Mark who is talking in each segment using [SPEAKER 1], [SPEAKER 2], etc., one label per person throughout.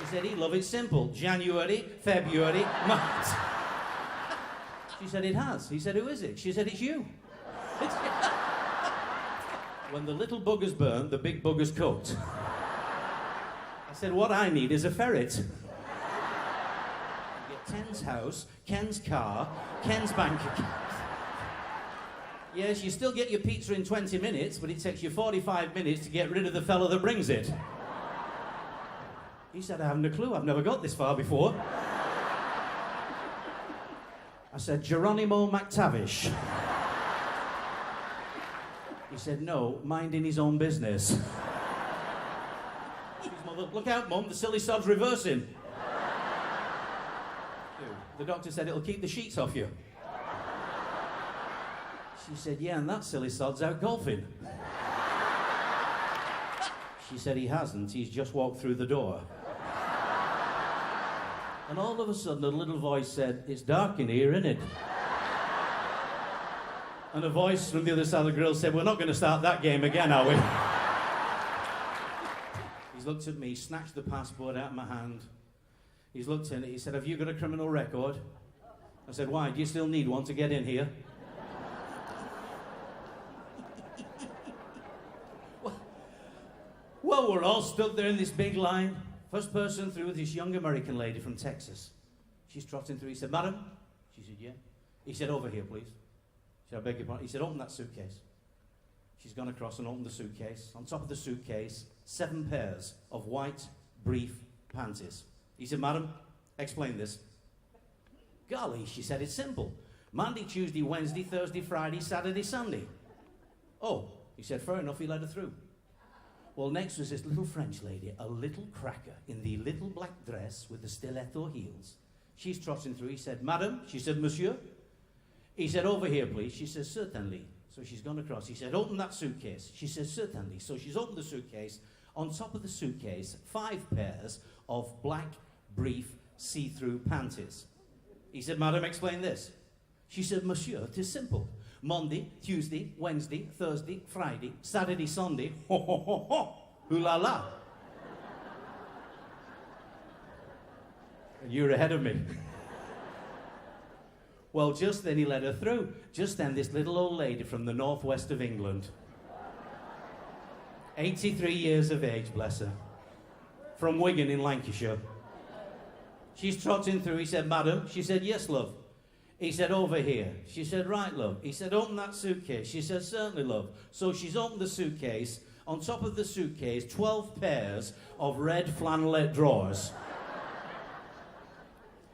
[SPEAKER 1] She said, he love it simple. January, February, March. She said, it has. He said, who is it? She said, it's you. When the little buggers burn, the big buggers cooked. I said, what I need is a ferret. You get Ken's house, Ken's car, Ken's bank account. Yes, you still get your pizza in 20 minutes, but it takes you 45 minutes to get rid of the fella that brings it. He said, I haven't a clue. I've never got this far before. I said, Geronimo McTavish. He said, no, minding his own business. His mother, look out, Mum, the silly sod's reversing. The doctor said it'll keep the sheets off you. She said, yeah, and that silly sod's out golfing. She said, he hasn't, he's just walked through the door. And all of a sudden, a little voice said, it's dark in here, isn't it? And a voice from the other side of the grill said, we're not going to start that game again, are we? He's looked at me, snatched the passport out of my hand. He's looked in it, he said, have you got a criminal record? I said, why, do you still need one to get in here? Well, we're all stood there in this big line. First person through was this young American lady from Texas. She's trotting through. He said, madam? She said, yeah. He said, over here, please. She said, I beg your pardon. He said, open that suitcase. She's gone across and opened the suitcase. On top of the suitcase, 7 pairs of white, brief panties. He said, madam, explain this. Golly, she said, it's simple. Monday, Tuesday, Wednesday, Thursday, Friday, Saturday, Sunday. Oh, he said, fair enough, he let her through. Well, next was this little French lady, a little cracker, in the little black dress with the stiletto heels. She's trotting through. He said, madam? She said, monsieur? He said, over here, please. She says, certainly. So she's gone across. He said, open that suitcase. She says, certainly. So she's opened the suitcase. On top of the suitcase, 5 pairs of black, brief, see-through panties. He said, madam, explain this. She said, monsieur, it is simple. Monday, Tuesday, Wednesday, Thursday, Friday, Saturday, Sunday, ho, ho, ho, ho, ooh la la. And you're ahead of me. Well, just then he let her through. Just then, this little old lady from the northwest of England, 83 years of age, bless her, from Wigan in Lancashire. She's trotting through. He said, madam? She said, yes, love. He said, over here. She said, right, love. He said, open that suitcase. She said, certainly, love. So she's opened the suitcase. On top of the suitcase, 12 pairs of red flannelette drawers.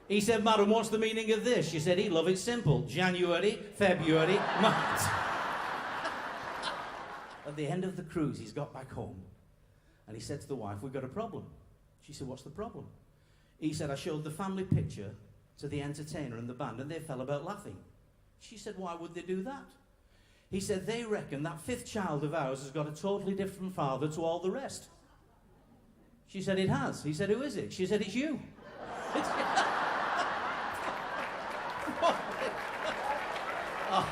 [SPEAKER 1] He said, madam, what's the meaning of this? She said, he love it simple. January, February, March. At the end of the cruise, he's got back home. And he said to the wife, we've got a problem. She said, what's the problem? He said, I showed the family picture to the entertainer and the band, and they fell about laughing. She said, why would they do that? He said, they reckon that 5th child of ours has got a totally different father to all the rest. She said, it has. He said, who is it? She said, it's you. Oh,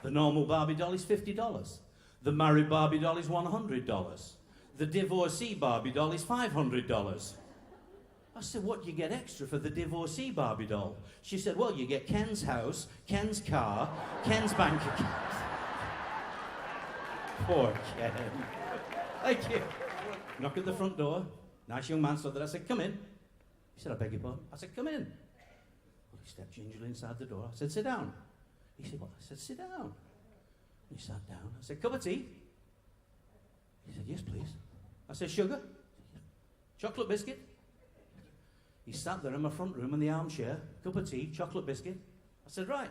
[SPEAKER 1] the normal Barbie doll is $50. The married Barbie doll is $100. The divorcee Barbie doll is $500. I said, what do you get extra for the divorcee Barbie doll? She said, well, you get Ken's house, Ken's car, Ken's bank account. Poor Ken. Thank you. Knock at the front door. Nice young man stood there. I said, come in. He said, I beg your pardon. I said, come in. Well, he stepped gingerly inside the door. I said, sit down. He said, what? I said, sit down. He sat down. I said, cup of tea? He said, yes, please. I said, sugar? Chocolate biscuit? He sat there in my front room in the armchair, cup of tea, chocolate biscuit. I said, right,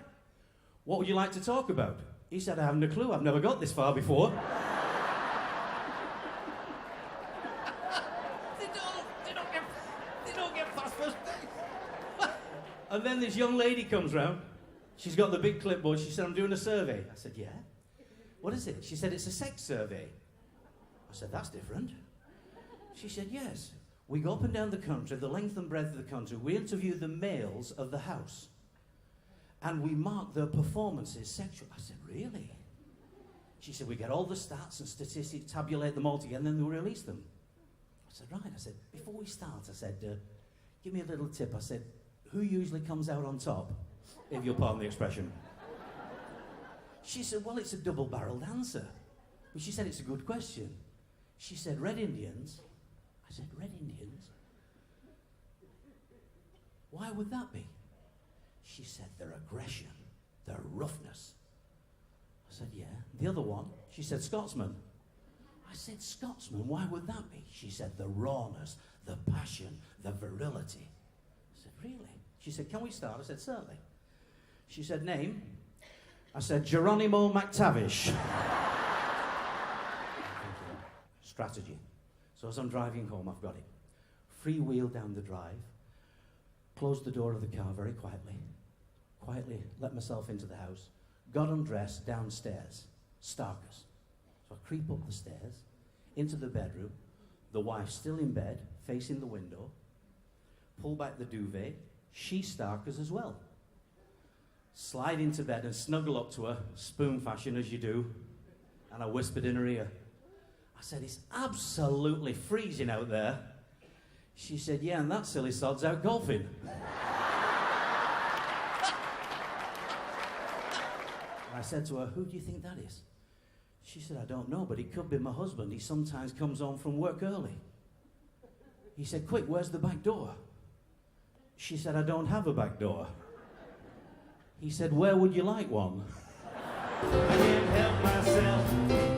[SPEAKER 1] what would you like to talk about? He said, I haven't a clue. I've never got this far before. They don't get past first base. And then this young lady comes round. She's got the big clipboard. She said, I'm doing a survey. I said, yeah. What is it? She said, it's a sex survey. I said, that's different. She said, yes. We go up and down the country, the length and breadth of the country. We interview the males of the house. And we mark their performances sexual. I said, really? She said, we get all the stats and statistics, tabulate them all together, and then we release them. I said, right. I said, before we start, I said, give me a little tip. I said, who usually comes out on top, if you'll pardon the expression? She said, well, it's a double-barreled answer. But she said, it's a good question. She said, Red Indians. I said, Red Indians? Why would that be? She said, their aggression, their roughness. I said, yeah. The other one, she said, Scotsman. I said, Scotsman, why would that be? She said, the rawness, the passion, the virility. I said, really? She said, can we start? I said, certainly. She said, name? I said, Geronimo McTavish. Strategy. So as I'm driving home, I've got it. Freewheel down the drive, closed the door of the car very quietly, let myself into the house, got undressed downstairs, starkers. So I creep up the stairs, into the bedroom, the wife still in bed, facing the window, pull back the duvet, she starkers as well. Slide into bed and snuggle up to her, spoon fashion as you do, and I whispered in her ear. I said, it's absolutely freezing out there. She said, yeah, and that silly sod's out golfing. I said to her, who do you think that is? She said, I don't know, but it could be my husband. He sometimes comes home from work early. He said, quick, where's the back door? She said, I don't have a back door. He said, where would you like one? I can't help myself.